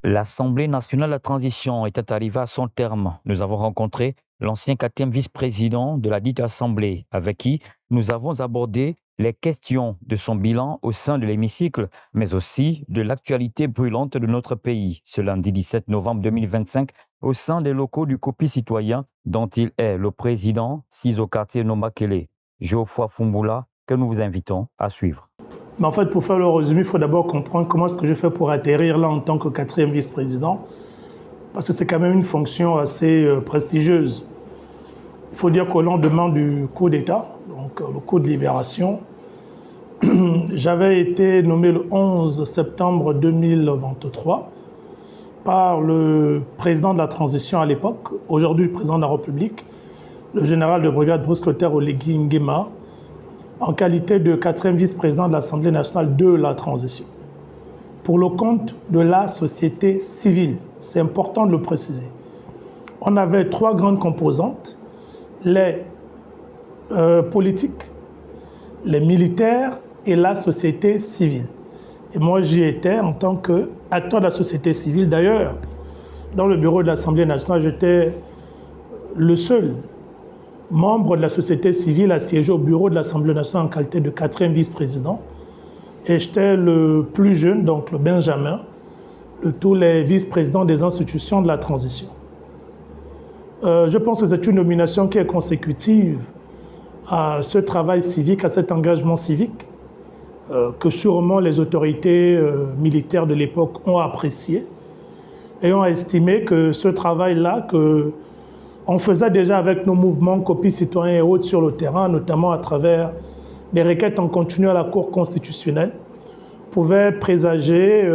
L'Assemblée nationale de la transition était arrivée à son terme. Nous avons rencontré l'ancien quatrième vice-président de la dite Assemblée, avec qui nous avons abordé les questions de son bilan au sein de l'hémicycle, mais aussi de l'actualité brûlante de notre pays. Ce lundi 17 novembre 2025, au sein des locaux du COPI citoyen, dont il est le président, 6 au quartier Nomakele. Geoffroy Fumbula, que nous vous invitons à suivre. Mais en fait, pour faire le résumé, il faut d'abord comprendre comment est-ce que je fais pour atterrir là en tant que quatrième vice-président, parce que c'est quand même une fonction assez prestigieuse. Il faut dire qu'au lendemain du coup d'État, donc le coup de libération, j'avais été nommé le 11 septembre 2023 par le président de la transition à l'époque, aujourd'hui le président de la République, le général de brigade Bruce Clotaire Oligui Nguema, en qualité de quatrième vice-président de l'Assemblée nationale de la transition, pour le compte de la société civile. C'est important de le préciser. On avait trois grandes composantes, les politiques, les militaires et la société civile. Et moi, j'y étais en tant qu'acteur de la société civile. D'ailleurs, dans le bureau de l'Assemblée nationale, j'étais le seul membre de la société civile à siéger au bureau de l'Assemblée nationale en qualité de quatrième vice-président. Et j'étais le plus jeune, donc le Benjamin, de tous les vice-présidents des institutions de la transition. Je pense que c'est une nomination qui est consécutive à ce travail civique, à cet engagement civique, que sûrement les autorités militaires de l'époque ont apprécié et ont estimé que ce travail-là, on faisait déjà avec nos mouvements COPI citoyens et autres sur le terrain, notamment à travers des requêtes en continu à la Cour constitutionnelle, pouvait présager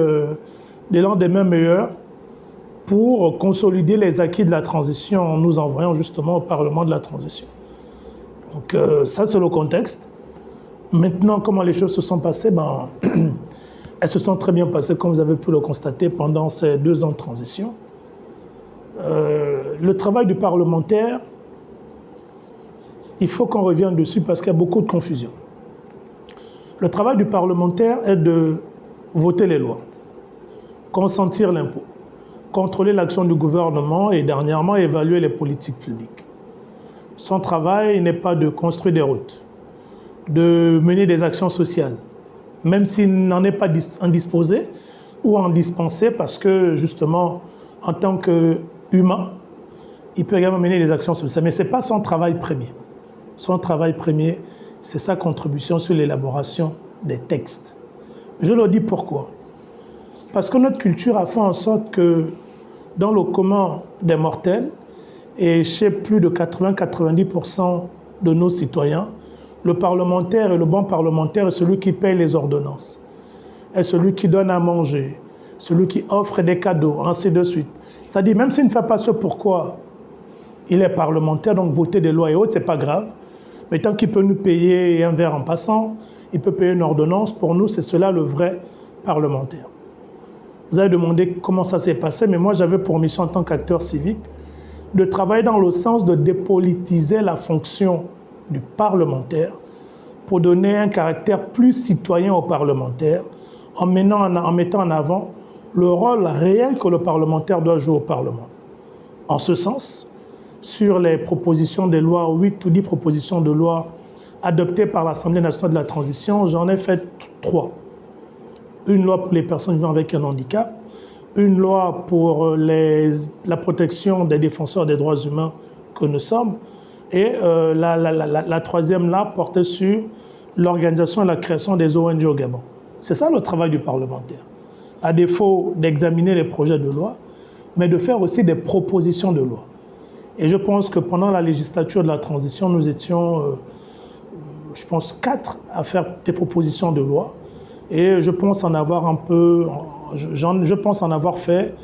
des lendemains meilleurs pour consolider les acquis de la transition en nous envoyant justement au Parlement de la transition. Donc ça, c'est le contexte. Maintenant, comment les choses se sont passées, elles se sont très bien passées, comme vous avez pu le constater, pendant ces 2 ans de transition. Le travail du parlementaire, il faut qu'on revienne dessus parce qu'il y a beaucoup de confusion. Le travail du parlementaire est de voter les lois, consentir l'impôt, contrôler l'action du gouvernement et dernièrement évaluer les politiques publiques. Son travail n'est pas de construire des routes, de mener des actions sociales, même s'il n'en est pas indisposé ou indispensé parce que justement, en tant qu'humain, il peut également mener des actions sociales. Mais ce n'est pas son travail premier. Son travail premier, c'est sa contribution sur l'élaboration des textes. Je le dis pourquoi. Parce que notre culture a fait en sorte que dans le commun des mortels, et chez plus de 80-90% de nos citoyens, le parlementaire et le bon parlementaire est celui qui paye les ordonnances, est celui qui donne à manger, celui qui offre des cadeaux, ainsi de suite. C'est-à-dire, même s'il ne fait pas ce pourquoi il est parlementaire, donc voter des lois et autres, ce n'est pas grave. Mais tant qu'il peut nous payer un verre en passant, il peut payer une ordonnance, pour nous, c'est cela le vrai parlementaire. Vous avez demandé comment ça s'est passé, mais moi, j'avais pour mission en tant qu'acteur civique de travailler dans le sens de dépolitiser la fonction du parlementaire pour donner un caractère plus citoyen au parlementaire en mettant en avant le rôle réel que le parlementaire doit jouer au Parlement. En ce sens, sur les propositions de loi, 8 ou 10 propositions de loi adoptées par l'Assemblée nationale de la transition, j'en ai fait 3. Une loi pour les personnes vivant avec un handicap, une loi pour la protection des défenseurs des droits humains que nous sommes, et la troisième là portait sur l'organisation et la création des ONG au Gabon. C'est ça le travail du parlementaire. À défaut d'examiner les projets de loi, mais de faire aussi des propositions de loi. Et je pense que pendant la législature de la transition, nous étions, je pense, 4 à faire des propositions de loi. Et je pense en avoir je pense en avoir fait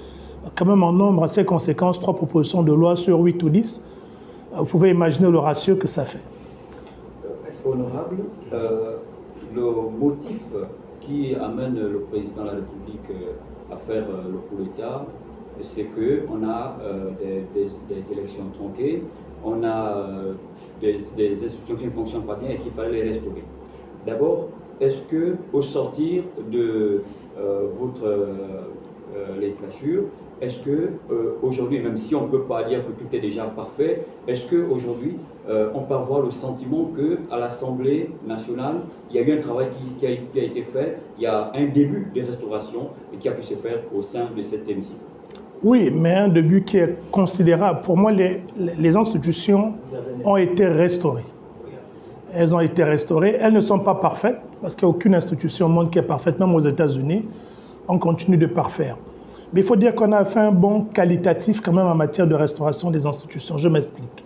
quand même en nombre assez conséquent, 3 propositions de loi sur 8 ou 10. Vous pouvez imaginer le ratio que ça fait. Est-ce qu'honorable, le motif qui amène le président de la République à faire le coup d'État, c'est qu'on a des élections tronquées, on a des institutions qui ne fonctionnent pas bien et qu'il fallait les restaurer. D'abord, est-ce qu'au sortir de votre législature. Est-ce que aujourd'hui, même si on ne peut pas dire que tout est déjà parfait, est-ce qu'aujourd'hui, on peut avoir le sentiment qu'à l'Assemblée nationale, il y a eu un travail qui a été fait, il y a un début de restauration et qui a pu se faire au sein de cet hémicycle? Oui, mais un début qui est considérable. Pour moi, les institutions ont été restaurées. Elles ont été restaurées. Elles ne sont pas parfaites, parce qu'il n'y a aucune institution au monde qui est parfaite, même aux États-Unis. On continue de parfaire. Mais il faut dire qu'on a fait un bond qualitatif quand même en matière de restauration des institutions. Je m'explique.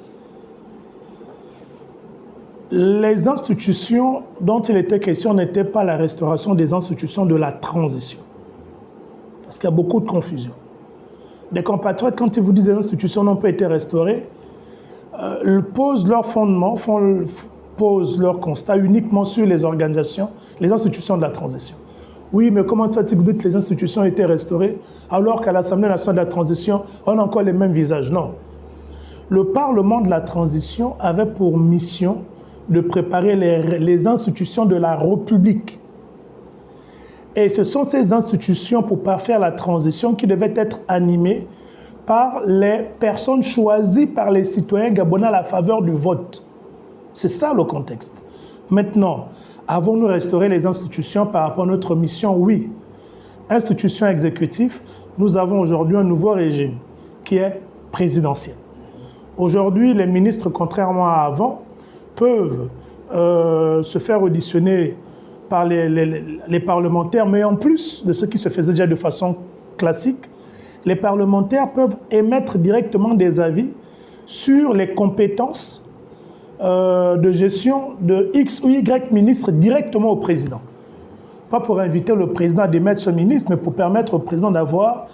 Les institutions dont il était question n'étaient pas la restauration des institutions de la transition. Parce qu'il y a beaucoup de confusion. Des compatriotes, quand ils vous disent que les institutions n'ont pas été restaurées, posent leur fondement, posent leur constat uniquement sur les organisations, les institutions de la transition. Oui, mais comment se fait-il que vous dites que les institutions ont été restaurées alors qu'à l'Assemblée nationale de la transition, on a encore les mêmes visages? Non. Le Parlement de la transition avait pour mission de préparer les institutions de la République. Et ce sont ces institutions, pour parfaire la transition, qui devaient être animées par les personnes choisies par les citoyens gabonais à la faveur du vote. C'est ça le contexte. Maintenant, avons-nous restauré les institutions par rapport à notre mission? Oui. Institution exécutive, nous avons aujourd'hui un nouveau régime qui est présidentiel. Aujourd'hui, les ministres, contrairement à avant, peuvent se faire auditionner par les parlementaires, mais en plus de ce qui se faisait déjà de façon classique, les parlementaires peuvent émettre directement des avis sur les compétences de gestion de X ou Y ministre directement au président. Pas pour inviter le président à démettre ce ministre, mais pour permettre au président d'avoir,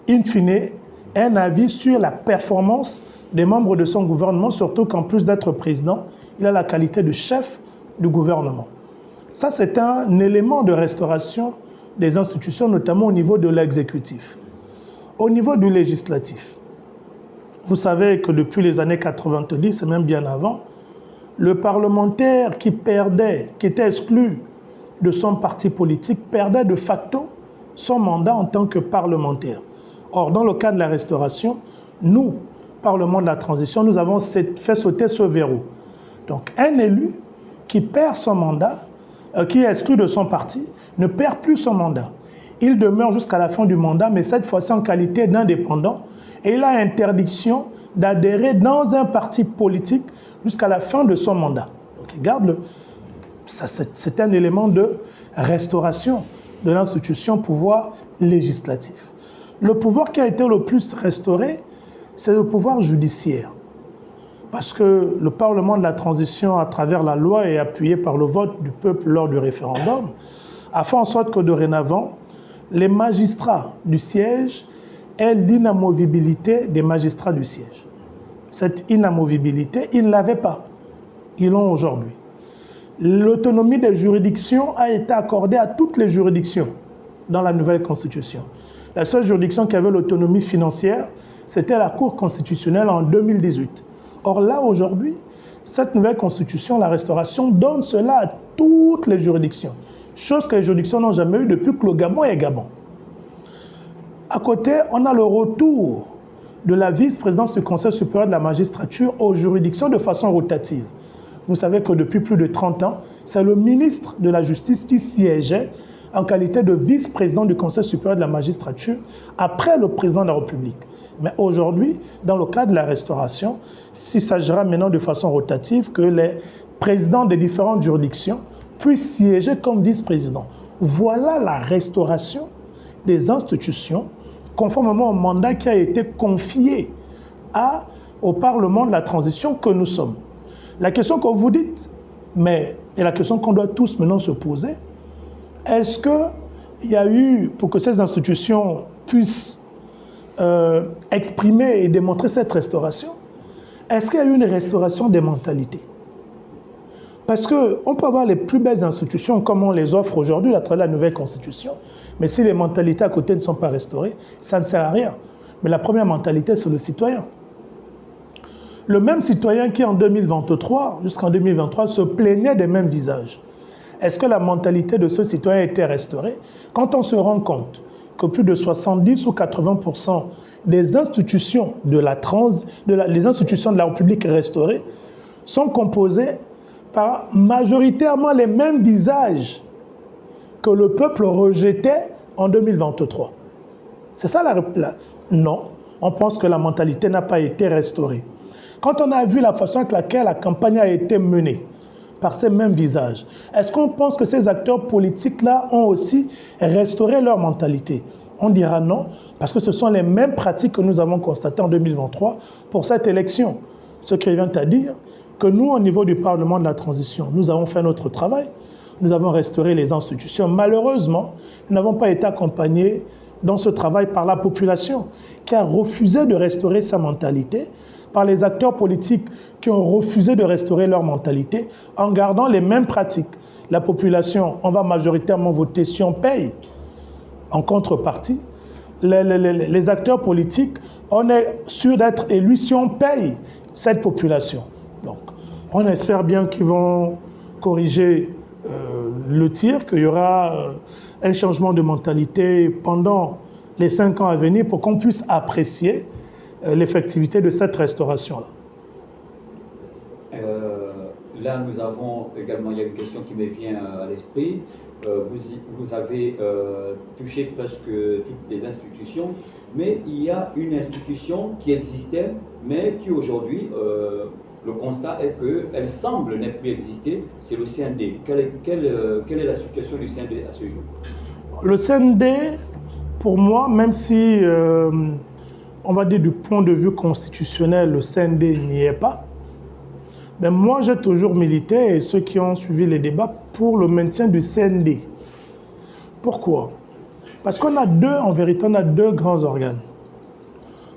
in fine, un avis sur la performance des membres de son gouvernement, surtout qu'en plus d'être président, il a la qualité de chef du gouvernement. Ça, c'est un élément de restauration des institutions, notamment au niveau de l'exécutif. Au niveau du législatif, vous savez que depuis les années 90, et même bien avant, le parlementaire qui était exclu de son parti politique, perdait de facto son mandat en tant que parlementaire. Or, dans le cas de la restauration, nous, Parlement de la transition, nous avons fait sauter ce verrou. Donc, un élu qui perd son mandat, qui est exclu de son parti, ne perd plus son mandat. Il demeure jusqu'à la fin du mandat, mais cette fois-ci en qualité d'indépendant, et il a interdiction d'adhérer dans un parti politique jusqu'à la fin de son mandat. Donc, regarde, c'est un élément de restauration de l'institution pouvoir législatif. Le pouvoir qui a été le plus restauré, c'est le pouvoir judiciaire. Parce que le Parlement de la transition, à travers la loi et appuyé par le vote du peuple lors du référendum, a fait en sorte que dorénavant, les magistrats du siège aient l'inamovibilité des magistrats du siège. Cette inamovibilité, ils ne l'avaient pas. Ils l'ont aujourd'hui. L'autonomie des juridictions a été accordée à toutes les juridictions dans la nouvelle constitution. La seule juridiction qui avait l'autonomie financière, c'était la Cour constitutionnelle en 2018. Or là, aujourd'hui, cette nouvelle constitution, la restauration, donne cela à toutes les juridictions. Chose que les juridictions n'ont jamais eu depuis que le Gabon est Gabon. À côté, on a le retour de la vice-présidence du Conseil supérieur de la magistrature aux juridictions de façon rotative. Vous savez que depuis plus de 30 ans, c'est le ministre de la Justice qui siégeait en qualité de vice-président du Conseil supérieur de la magistrature après le président de la République. Mais aujourd'hui, dans le cas de la restauration, il s'agira maintenant de façon rotative que les présidents des différentes juridictions puissent siéger comme vice-présidents. Voilà la restauration des institutions conformément au mandat qui a été confié au Parlement de la transition que nous sommes. La question que vous dites, et la question qu'on doit tous maintenant se poser, est-ce qu'il y a eu, pour que ces institutions puissent exprimer et démontrer cette restauration, est-ce qu'il y a eu une restauration des mentalités? Parce qu'on peut avoir les plus belles institutions comme on les offre aujourd'hui à travers la nouvelle constitution, mais si les mentalités à côté ne sont pas restaurées, ça ne sert à rien. Mais la première mentalité, c'est le citoyen. Le même citoyen qui en 2023, jusqu'en 2023, se plaignait des mêmes visages. Est-ce que la mentalité de ce citoyen a été restaurée? Quand on se rend compte que plus de 70 ou 80% des institutions les institutions de la République restaurée sont composées par majoritairement les mêmes visages que le peuple rejetait en 2023. C'est ça la réponse. Non, on pense que la mentalité n'a pas été restaurée. Quand on a vu la façon avec laquelle la campagne a été menée par ces mêmes visages, est-ce qu'on pense que ces acteurs politiques-là ont aussi restauré leur mentalité? On dira non, parce que ce sont les mêmes pratiques que nous avons constatées en 2023 pour cette élection. Ce qui vient à dire que nous, au niveau du Parlement de la transition, nous avons fait notre travail, nous avons restauré les institutions. Malheureusement, nous n'avons pas été accompagnés dans ce travail par la population qui a refusé de restaurer sa mentalité, par les acteurs politiques qui ont refusé de restaurer leur mentalité en gardant les mêmes pratiques. La population, on va majoritairement voter si on paye. En contrepartie, les acteurs politiques, on est sûr d'être élus si on paye cette population. Donc, on espère bien qu'ils vont corriger le tir, qu'il y aura un changement de mentalité pendant les 5 ans à venir pour qu'on puisse apprécier l'effectivité de cette restauration-là. Là, nous avons également, il y a une question qui me vient à l'esprit. Vous avez touché presque toutes les institutions, mais il y a une institution qui existait, mais qui aujourd'hui, le constat est qu'elle semble ne plus exister, c'est le CND. Quelle est la situation du CND à ce jour? Le CND, pour moi, même si, on va dire du point de vue constitutionnel, le CND n'y est pas, mais moi, j'ai toujours milité, et ceux qui ont suivi les débats, pour le maintien du CND. Pourquoi? Parce qu'on a en vérité, on a deux grands organes.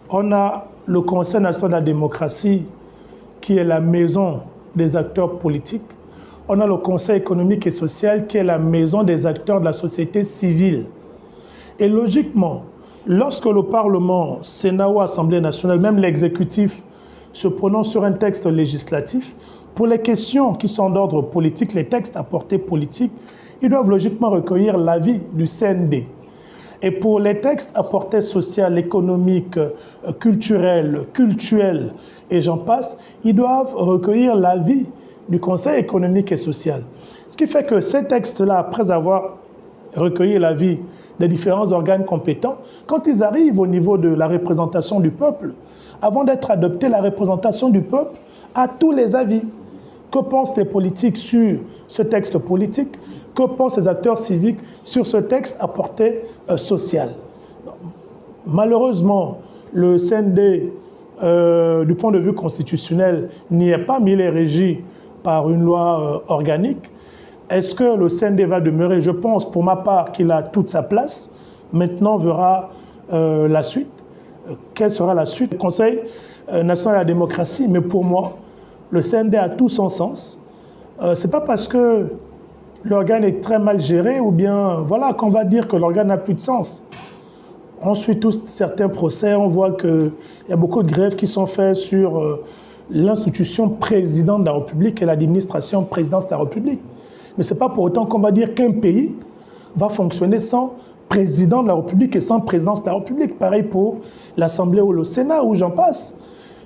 On a le Conseil national de la démocratie, qui est la maison des acteurs politiques. On a le Conseil économique et social, qui est la maison des acteurs de la société civile. Et logiquement, lorsque le Parlement, Sénat ou Assemblée nationale, même l'exécutif, se prononce sur un texte législatif, pour les questions qui sont d'ordre politique, les textes à portée politique, ils doivent logiquement recueillir l'avis du CND. Et pour les textes à portée sociale, économique, culturelle, et j'en passe, ils doivent recueillir l'avis du Conseil économique et social. Ce qui fait que ces textes-là, après avoir recueilli l'avis des différents organes compétents, quand ils arrivent au niveau de la représentation du peuple, avant d'être adoptés, la représentation du peuple a tous les avis. Que pensent les politiques sur ce texte politique? Que pensent les acteurs civiques sur ce texte à portée sociale? Malheureusement, le CND, du point de vue constitutionnel, n'y est pas, mais il est régi par une loi organique. Est-ce que le CND va demeurer? Je pense, pour ma part, qu'il a toute sa place. Maintenant, on verra la suite. Quelle sera la suite? Le Conseil national de la démocratie, mais pour moi, le CND a tout son sens. Ce n'est pas parce que l'organe est très mal géré ou bien, voilà, qu'on va dire que l'organe n'a plus de sens. On suit tous certains procès, on voit qu'il y a beaucoup de grèves qui sont faites sur l'institution président de la République et l'administration présidence de la République. Mais ce n'est pas pour autant qu'on va dire qu'un pays va fonctionner sans président de la République et sans présidence de la République. Pareil pour l'Assemblée ou le Sénat, où j'en passe.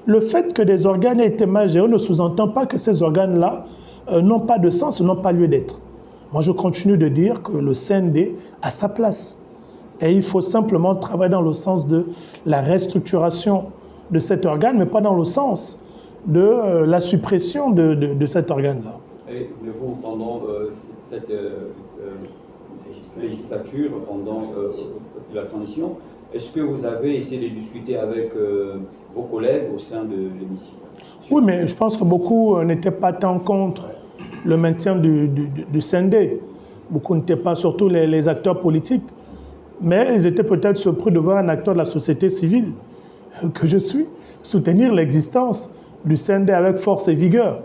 Le fait que des organes aient été mal gérés ne sous-entend pas que ces organes-là n'ont pas de sens, n'ont pas lieu d'être. Moi, je continue de dire que le CND a sa place. Et il faut simplement travailler dans le sens de la restructuration de cet organe, mais pas dans le sens de la suppression de cet organe-là. Et vous, pendant cette législature, pendant la transition, est-ce que vous avez essayé de discuter avec vos collègues au sein de l'hémicycle? Oui, mais je pense que beaucoup n'étaient pas tant contre le maintien du CND. Beaucoup n'étaient pas, surtout les acteurs politiques. Mais ils étaient peut-être surpris de voir un acteur de la société civile, que je suis, soutenir l'existence du CND avec force et vigueur.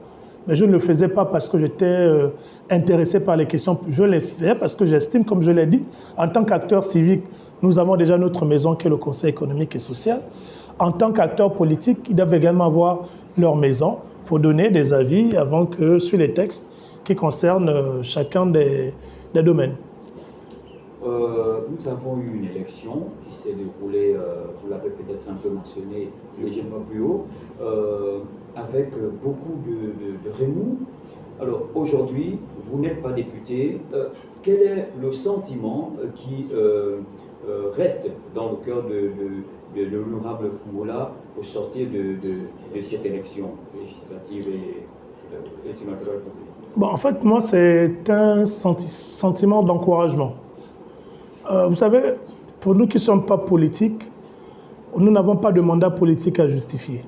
Mais je ne le faisais pas parce que j'étais intéressé par les questions. Je l'ai fait parce que j'estime, comme je l'ai dit, en tant qu'acteur civique, nous avons déjà notre maison qui est le Conseil économique et social. En tant qu'acteurs politiques, ils doivent également avoir leur maison pour donner des avis avant que sur les textes qui concernent chacun des domaines. nous avons eu une élection qui s'est déroulée, vous l'avez peut-être un peu mentionné légèrement plus haut, avec beaucoup de remous. Alors aujourd'hui, vous n'êtes pas député. Quel est le sentiment qui reste dans le cœur de l'honorable Fumola au sortir de cette élection législative et sénatoriale? Bon, en fait, moi, c'est un sentiment d'encouragement. Vous savez, pour nous qui ne sommes pas politiques, nous n'avons pas de mandat politique à justifier.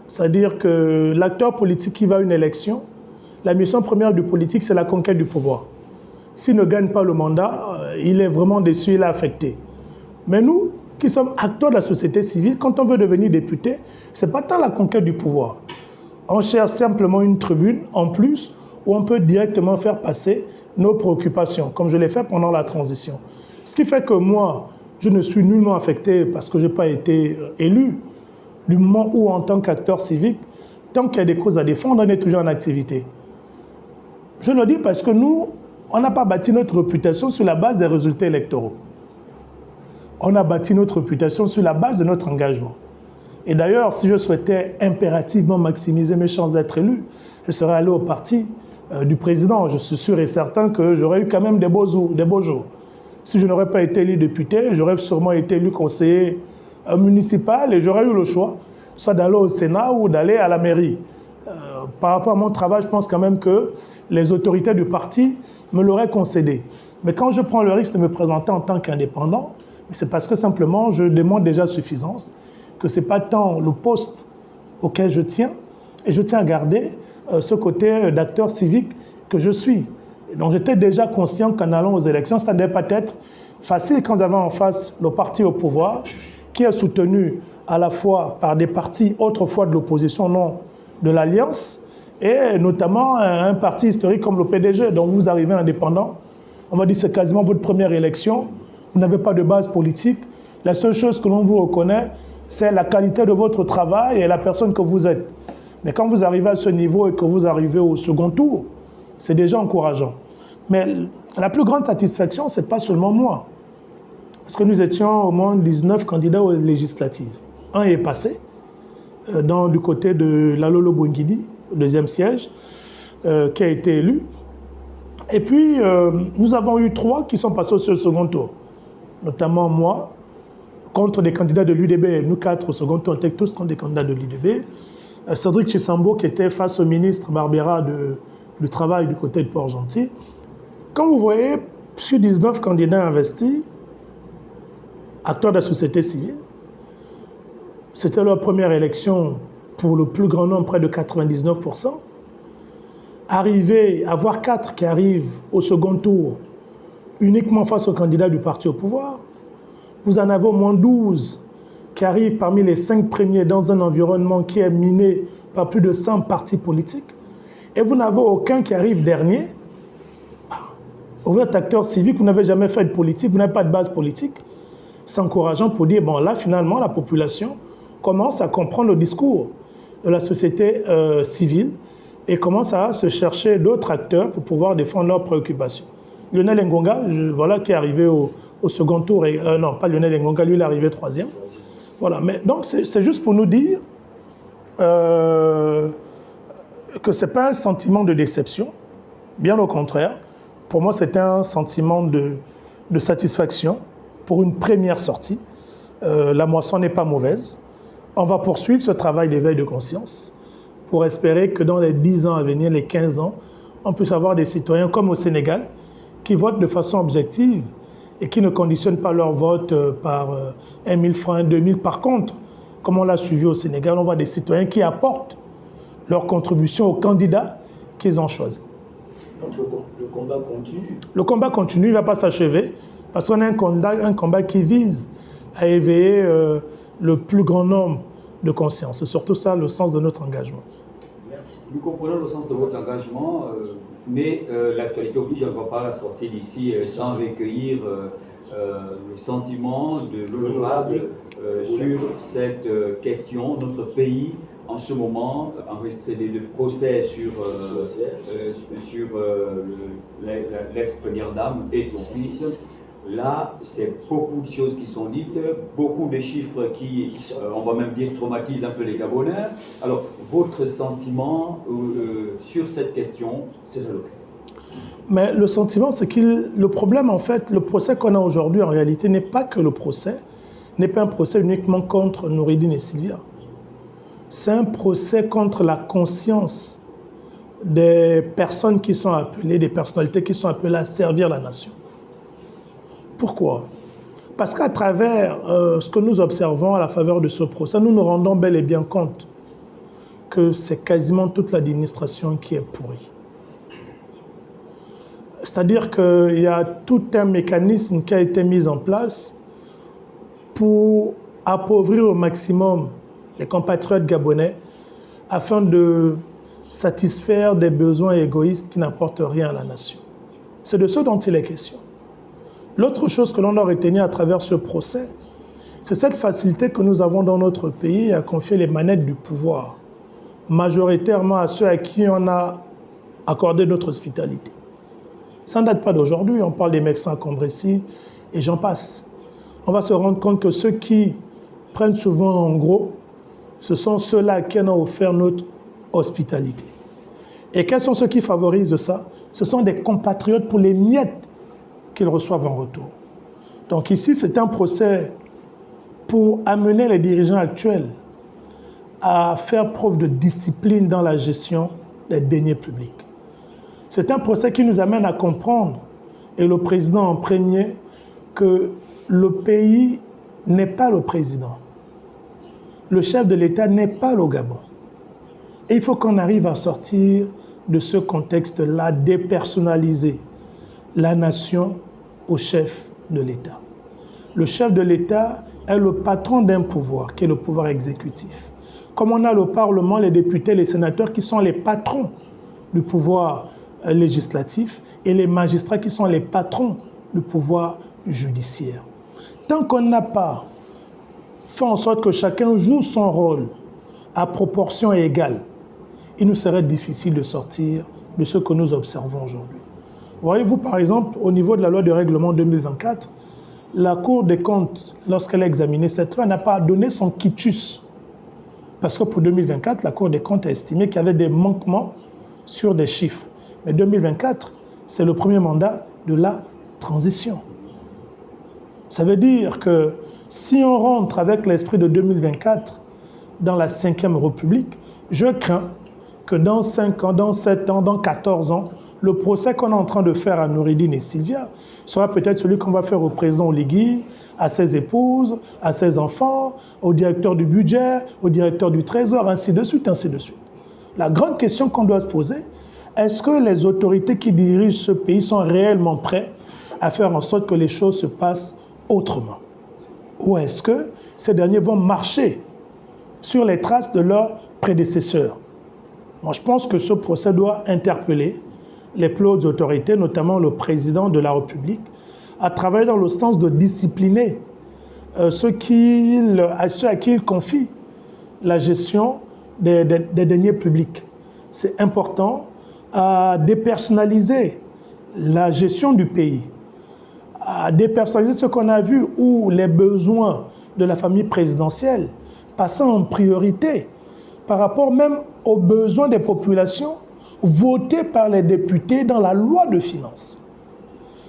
C'est-à-dire que l'acteur politique qui va à une élection, la mission première du politique, c'est la conquête du pouvoir. S'il ne gagne pas le mandat, il est vraiment déçu, il est affecté. Mais nous, qui sommes acteurs de la société civile, quand on veut devenir député, ce n'est pas tant la conquête du pouvoir. On cherche simplement une tribune en plus où on peut directement faire passer nos préoccupations, comme je l'ai fait pendant la transition. Ce qui fait que moi, je ne suis nullement affecté parce que je n'ai pas été élu. Du moment où, en tant qu'acteur civique, tant qu'il y a des causes à défendre, on est toujours en activité. Je le dis parce que nous, on n'a pas bâti notre réputation sur la base des résultats électoraux. On a bâti notre réputation sur la base de notre engagement. Et d'ailleurs, si je souhaitais impérativement maximiser mes chances d'être élu, je serais allé au parti du président. Je suis sûr et certain que j'aurais eu quand même des beaux jours. Si je n'aurais pas été élu député, j'aurais sûrement été élu conseiller municipal et j'aurais eu le choix, soit d'aller au Sénat ou d'aller à la mairie. Par rapport à mon travail, je pense quand même que les autorités du parti me l'auraient concédé. Mais quand je prends le risque de me présenter en tant qu'indépendant, c'est parce que simplement je demande déjà suffisance, que ce n'est pas tant le poste auquel je tiens, et je tiens à garder ce côté d'acteur civique que je suis. Donc j'étais déjà conscient qu'en allant aux élections, ça ne devait pas être facile quand vous avez en face le parti au pouvoir, qui est soutenu à la fois par des partis autrefois de l'opposition, non de l'Alliance, et notamment un parti historique comme le PDG. Donc vous arrivez indépendant, on va dire que c'est quasiment votre première élection, vous n'avez pas de base politique, la seule chose que l'on vous reconnaît, c'est la qualité de votre travail et la personne que vous êtes. Mais quand vous arrivez à ce niveau et que vous arrivez au second tour, c'est déjà encourageant. Mais la plus grande satisfaction, ce n'est pas seulement moi. Parce que nous étions au moins 19 candidats aux législatives. Un est passé, du côté de Lalolo Bongidi, deuxième siège, qui a été élu. Et puis, nous avons eu 3 qui sont passés au second tour. Notamment moi, contre des candidats de l'UDB. Nous 4 au second tour, on était tous contre des candidats de l'UDB. Cédric Chisambo, qui était face au ministre Barbera du Travail du côté de Port-Gentil. Quand vous voyez, sur 19 candidats investis, acteurs de la société civile, c'était leur première élection pour le plus grand nombre, près de 99%. Arriver à voir 4 qui arrivent au second tour uniquement face aux candidats du parti au pouvoir, vous en avez au moins 12 qui arrivent parmi les 5 premiers dans un environnement qui est miné par plus de 100 partis politiques, et vous n'avez aucun qui arrive dernier. Vous êtes acteur civique, vous n'avez jamais fait de politique, vous n'avez pas de base politique. C'est encourageant pour dire, bon là finalement la population commence à comprendre le discours de la société civile et commence à se chercher d'autres acteurs pour pouvoir défendre leurs préoccupations. Lionel Ngonga, voilà, qui est arrivé au second tour, et, non pas Lionel Ngonga, lui il est arrivé 3e. Voilà, mais donc c'est juste pour nous dire que ce n'est pas un sentiment de déception, bien au contraire. Pour moi, c'est un sentiment de satisfaction pour une première sortie. La moisson n'est pas mauvaise. On va poursuivre ce travail d'éveil de conscience pour espérer que dans les 10 ans à venir, les 15 ans, on puisse avoir des citoyens comme au Sénégal qui votent de façon objective et qui ne conditionnent pas leur vote par 1 000 francs, 2 000. Par contre, comme on l'a suivi au Sénégal, on voit des citoyens qui apportent leur contribution aux candidats qu'ils ont choisis. Donc le combat continue. Le combat continue, il ne va pas s'achever, parce qu'on a un combat qui vise à éveiller le plus grand nombre de conscience. C'est surtout ça le sens de notre engagement. Merci. Nous comprenons le sens de votre engagement, mais l'actualité oblige, on ne va pas sortir d'ici sans recueillir le sentiment de l'honorable sur cette question. Notre pays, en ce moment, c'est des procès sur l'ex-première dame et son fils. Là, c'est beaucoup de choses qui sont dites, beaucoup de chiffres qui, on va même dire, traumatisent un peu les Gabonais. Alors, votre sentiment sur cette question serait lequel? Mais le sentiment, c'est que le problème, en fait, le procès qu'on a aujourd'hui, en réalité, n'est pas que le procès, n'est pas un procès uniquement contre Noureddine et Sylvia. C'est un procès contre la conscience des personnes qui sont appelées, des personnalités qui sont appelées à servir la nation. Pourquoi? Parce qu'à travers ce que nous observons à la faveur de ce procès, nous nous rendons bel et bien compte que c'est quasiment toute l'administration qui est pourrie. C'est-à-dire qu'il y a tout un mécanisme qui a été mis en place pour appauvrir au maximum les compatriotes gabonais afin de satisfaire des besoins égoïstes qui n'apportent rien à la nation. C'est de ce dont il est question. L'autre chose que l'on doit retenir à travers ce procès, c'est cette facilité que nous avons dans notre pays à confier les manettes du pouvoir, majoritairement à ceux à qui on a accordé notre hospitalité. Ça ne date pas d'aujourd'hui, on parle des médecins Combressi et j'en passe. On va se rendre compte que ceux qui prennent souvent en gros, ce sont ceux-là à qui on a offert notre hospitalité. Et quels sont ceux qui favorisent ça? Ce sont des compatriotes pour les miettes qu'ils reçoivent en retour. Donc ici, c'est un procès pour amener les dirigeants actuels à faire preuve de discipline dans la gestion des deniers publics. C'est un procès qui nous amène à comprendre, et le président en premier, que le pays n'est pas le président. Le chef de l'État n'est pas le Gabon. Et il faut qu'on arrive à sortir de ce contexte-là, dépersonnaliser la nation au chef de l'État. Le chef de l'État est le patron d'un pouvoir, qui est le pouvoir exécutif. Comme on a le Parlement, les députés, les sénateurs, qui sont les patrons du pouvoir législatif, et les magistrats qui sont les patrons du pouvoir judiciaire. Tant qu'on n'a pas fait en sorte que chacun joue son rôle à proportion égale, il nous serait difficile de sortir de ce que nous observons aujourd'hui. Voyez-vous, par exemple, au niveau de la loi de règlement 2024, la Cour des comptes, lorsqu'elle a examiné cette loi, n'a pas donné son quitus. Parce que pour 2024, la Cour des comptes a estimé qu'il y avait des manquements sur des chiffres. Mais 2024, c'est le premier mandat de la transition. Ça veut dire que si on rentre avec l'esprit de 2024 dans la 5e République, je crains que dans 5 ans, dans 7 ans, dans 14 ans, le procès qu'on est en train de faire à Noureddine et Sylvia sera peut-être celui qu'on va faire au président Oligui, à ses épouses, à ses enfants, au directeur du budget, au directeur du trésor, ainsi de suite, ainsi de suite. La grande question qu'on doit se poser, est-ce que les autorités qui dirigent ce pays sont réellement prêtes à faire en sorte que les choses se passent autrement? Ou est-ce que ces derniers vont marcher sur les traces de leurs prédécesseurs? Moi, je pense que ce procès doit interpeller les plus hautes autorités, notamment le président de la République, à travailler dans le sens de discipliner ceux à qui il confie la gestion des deniers publics. C'est important à dépersonnaliser la gestion du pays, à dépersonnaliser ce qu'on a vu où les besoins de la famille présidentielle passant en priorité par rapport même aux besoins des populations votées par les députés dans la loi de finances.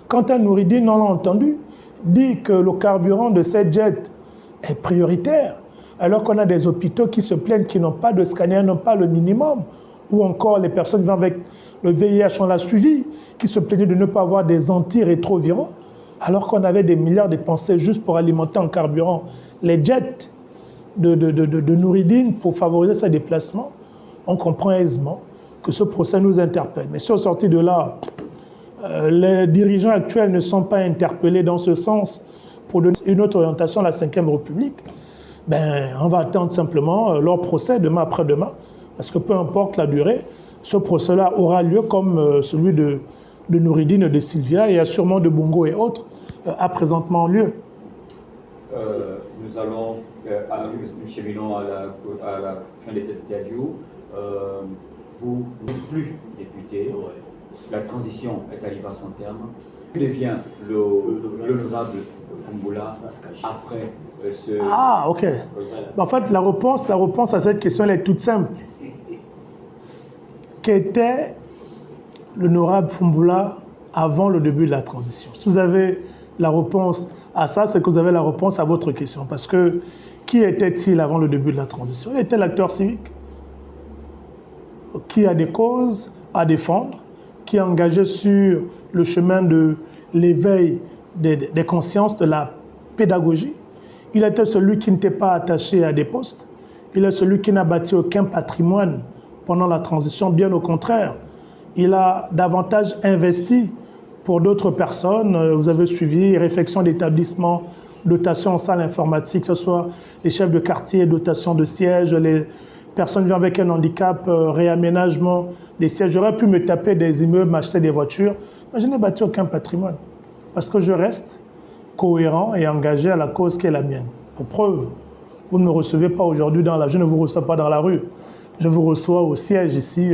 Quant à Noureddine, on l'a entendu, dit que le carburant de cette jet est prioritaire, alors qu'on a des hôpitaux qui se plaignent qu'ils n'ont pas de scanner, n'ont pas le minimum, ou encore les personnes vivant avec le VIH, on l'a suivi, qui se plaignaient de ne pas avoir des antirétroviraux, alors qu'on avait des milliards dépensés juste pour alimenter en carburant les jets de Noureddine pour favoriser ses déplacements. On comprend aisément que ce procès nous interpelle. Mais si au sorti de là, les dirigeants actuels ne sont pas interpellés dans ce sens pour donner une autre orientation à la 5e République, ben, on va attendre simplement leur procès demain après-demain, parce que peu importe la durée, ce procès-là aura lieu comme celui de Noureddine et de Sylvia, et sûrement de Bongo et autres, a présentement lieu. Nous allons, nous cheminons à la fin de cette interview. Vous n'êtes plus député. la transition est arrivée à son terme. Il devient l'honorable Fumbola après ce... Ah, ok. En fait, la réponse à cette question, elle est toute simple. Qu'était l'honorable Fumbola avant le début de la transition? Si vous avez la réponse à ça, c'est que vous avez la réponse à votre question. Parce que qui était-il avant le début de la transition? Il était l'acteur civique qui a des causes à défendre, qui est engagé sur le chemin de l'éveil des consciences, de la pédagogie. Il était celui qui n'était pas attaché à des postes. Il est celui qui n'a bâti aucun patrimoine pendant la transition. Bien au contraire, il a davantage investi pour d'autres personnes. Vous avez suivi réfection d'établissement, dotation en salle informatique, que ce soit les chefs de quartier, dotation de sièges, les personnes vivant avec un handicap, réaménagement des sièges. J'aurais pu me taper des immeubles, m'acheter des voitures, mais je n'ai bâti aucun patrimoine. Parce que je reste cohérent et engagé à la cause qui est la mienne. Pour preuve, vous ne me recevez pas aujourd'hui dans la rue, je ne vous reçois pas dans la rue. Je vous reçois au siège ici,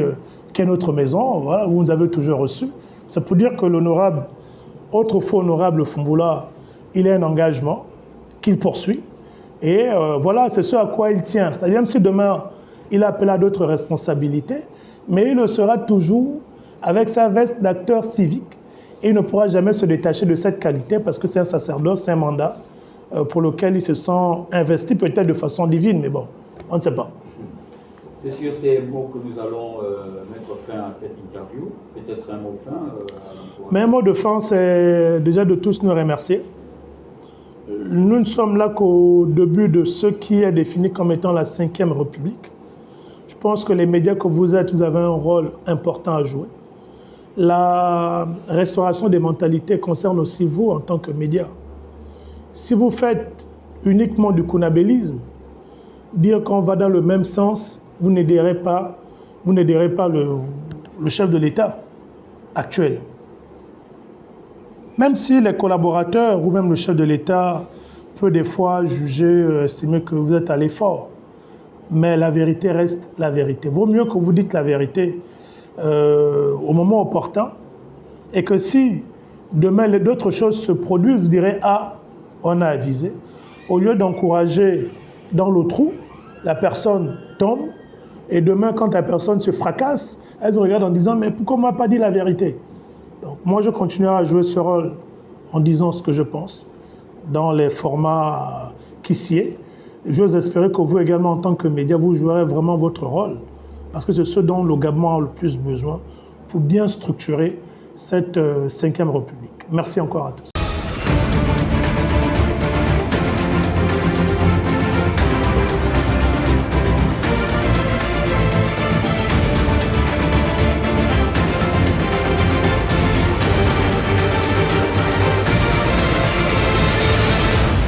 qui est notre maison, voilà, où vous nous avez toujours reçus. C'est pour dire que l'honorable, autrefois honorable Fumbola, il a un engagement qu'il poursuit. Et voilà, c'est ce à quoi il tient. C'est-à-dire, même si demain, il a appelé à d'autres responsabilités, mais il le sera toujours avec sa veste d'acteur civique. Et il ne pourra jamais se détacher de cette qualité parce que c'est un sacerdoce, c'est un mandat pour lequel il se sent investi peut-être de façon divine, mais bon, on ne sait pas. C'est sur ces mots que nous allons mettre fin à cette interview. Peut-être un mot de fin Mais un mot de fin, c'est déjà de tous nous remercier. Nous ne sommes là qu'au début de ce qui est défini comme étant la 5e République. Je pense que les médias que vous êtes, vous avez un rôle important à jouer. La restauration des mentalités concerne aussi vous en tant que médias. Si vous faites uniquement du kunabélisme, dire qu'on va dans le même sens, vous n'aiderez pas le chef de l'État actuel. Même si les collaborateurs ou même le chef de l'État peut des fois juger, estimer que vous êtes à l'effort, mais la vérité reste la vérité. Vaut mieux que vous dites la vérité au moment opportun et que si demain d'autres choses se produisent, vous direz « Ah, on a avisé ». Au lieu d'encourager dans le trou, la personne tombe et demain, quand la personne se fracasse, elle vous regarde en disant « Mais pourquoi on ne m'a pas dit la vérité ?» Donc, moi, je continuerai à jouer ce rôle en disant ce que je pense dans les formats qui s'y est. J'ose espérer que vous également, en tant que média, vous jouerez vraiment votre rôle parce que c'est ce dont le Gabon a le plus besoin pour bien structurer cette 5e République. Merci encore à tous.